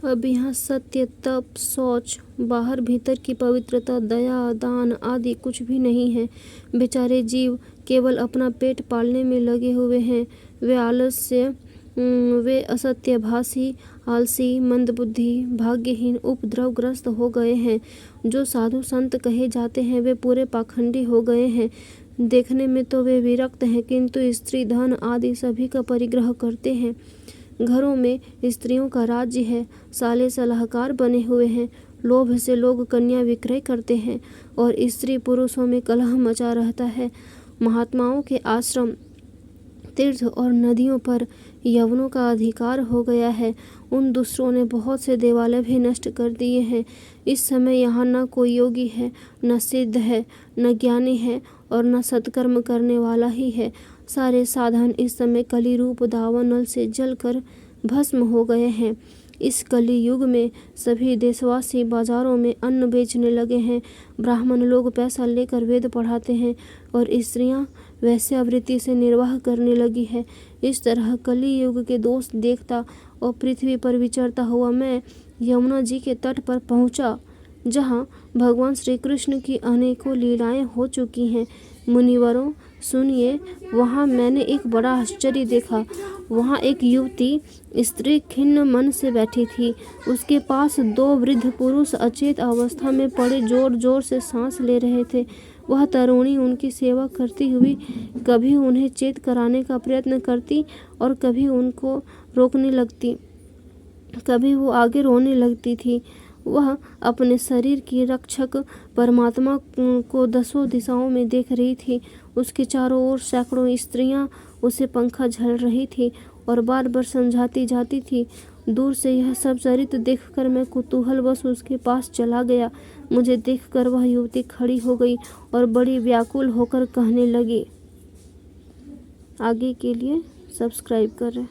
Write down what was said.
अब यहाँ सत्य, तप, शौच, बाहर भीतर की पवित्रता, दया, दान आदि कुछ भी नहीं है। बेचारे जीव केवल अपना पेट पालने में लगे हुए हैं। वे असत्यभाषी, आलसी, मंदबुद्धि, भाग्यहीन, उपद्रवग्रस्त हो गए हैं। जो साधु संत कहे जाते हैं वे पूरे पाखंडी हो गए हैं। देखने में तो वे विरक्त हैं, किंतु स्त्री, धन आदि सभी का परिग्रह करते हैं। घरों में स्त्रियों का राज्य है। साले सलाहकार बने हुए हैं। लोभ से लोग कन्या विक्रय करते हैं और स्त्री पुरुषों में कलह मचा रहता है। महात्माओं के आश्रम, तीर्थ और नदियों पर यवनों का अधिकार हो गया है। उन दूसरों ने बहुत से देवालय भी नष्ट कर दिए हैं। इस समय यहाँ न कोई योगी है, न सिद्ध है, न ज्ञानी है और न सत्कर्म करने वाला ही है। सारे साधन इस समय कली रूप दावानल से जलकर भस्म हो गए हैं। इस कली युग में सभी देशवासी बाजारों में अन्न बेचने लगे हैं। ब्राह्मण लोग पैसा लेकर वेद पढ़ाते हैं और स्त्रियां वैश्यावृत्ति से निर्वाह करने लगी है। इस तरह कली युग के दोष देखता और पृथ्वी पर विचरता हुआ मैं यमुना जी के तट पर पहुंचा, जहाँ भगवान श्री कृष्ण की अनेकों लीलाएं हो चुकी हैं। मुनिवरों सुनिए, वहाँ मैंने एक बड़ा आश्चर्य देखा। वहाँ एक युवती स्त्री खिन्न मन से बैठी थी। उसके पास 2 वृद्ध पुरुष अचेत अवस्था में पड़े जोर जोर से सांस ले रहे थे। वह तरुणी उनकी सेवा करती हुई कभी उन्हें चेत कराने का प्रयत्न करती और कभी उनको रोकने लगती, कभी वो आगे रोने लगती थी। वह अपने शरीर की रक्षक परमात्मा को 10 दिशाओं में देख रही थी। उसके चारों ओर सैकड़ों स्त्रियां उसे पंखा झल रही थी और बार बार समझाती जाती थी। दूर से यह सब चरित्र देखकर मैं कुतूहलवश उसके पास चला गया। मुझे देखकर वह युवती खड़ी हो गई और बड़ी व्याकुल होकर कहने लगी। आगे के लिए सब्सक्राइब करें।